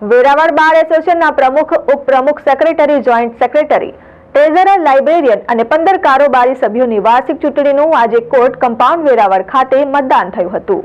વેરાવળ બાર એસોસિએશનના પ્રમુખ, ઉપપ્રમુખ, secretary, joint secretary, treasurer, librarian અને 15 કારોબારી સભ્યોની વાર્ષિક ચૂંટણીનું આજે કોર્ટ કમ્પાઉન્ડ વેરાવળ ખાતે મતદાન થયું હતું.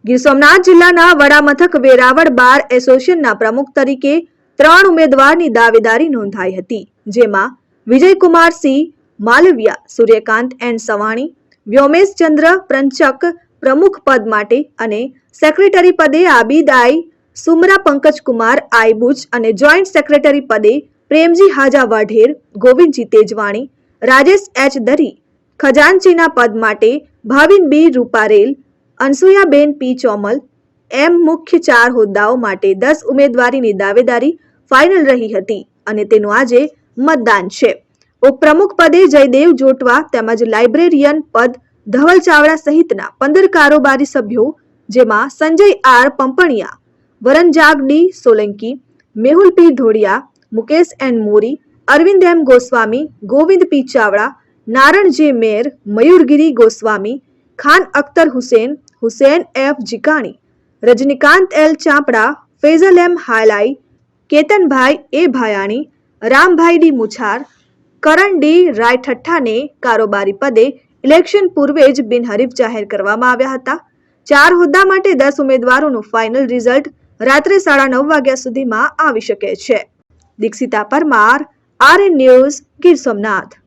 ગીર સોમનાથ જિલ્લાના વડામથક વેરાવળ બાર એસોસિએશનના પ્રમુખ તરીકે 3 ઉમેદવારની દાવેદારી નોંધાઈ હતી, જેમાં વિજયકુમાર સિંહ માલવિયા, સૂર્યકાંત એન સવાણી, વ્યોમેશ ચંદ્ર પ્રંચક પ્રમુખ પદ માટે અને સેક્રેટરી પદે આબિદાઈ સુમરા, પંકજકુમાર આઈબુચ અને જોઈન્ટ સેક્રેટરી પદે પ્રેમજી હાજા વાઢેર, ગોવિંદજી તેજવાણી, રાજેશ એચ દરી, ખજાનચીના પદ માટે ભાવિન બી રૂપારેલ, અનસુયાબેન પી ચોમલ એમ મુખ્ય 4 હોદ્દાઓ માટે 10 ઉમેદવારીની દાવેદારી ફાઇનલ રહી હતી અને તેનું આજે મતદાન છે. ઉપપ્રમુખ પદે જયદેવ જોટવા તેમજ લાઇબ્રેરિયન પદ ધવલ ચાવડા સહિતના 15 કારોબારી સભ્યો, જેમાં સંજય આર પંપણિયા, વરનજાગ D Solanki, Mehul P Dhodiya, Mukesh N Mori, Arvind M Goswami, Govind P Chavda, Naran J Mer, Mayurgiri Goswami, Khan Akhtar Hussain, Hussain F Jikani, Rajnikant L Chapda, Faizal M Halai, Ketanbhai A Bhayani, Rambhai D Muchhar, Karan D રાયઠઠ્ઠાને કારોબારી પદે ઇલેક્શન પૂર્વે જ બિનહરીફ જાહેર કરવામાં આવ્યા હતા. 4 હોદ્દા માટે 10 ઉમેદવારોનું ફાઇનલ રિઝલ્ટ રાત્રે 9:30 વાગ્યા સુધીમાં આવી શકે છે. Dikshita Parmar, RN news, Gir Somnath.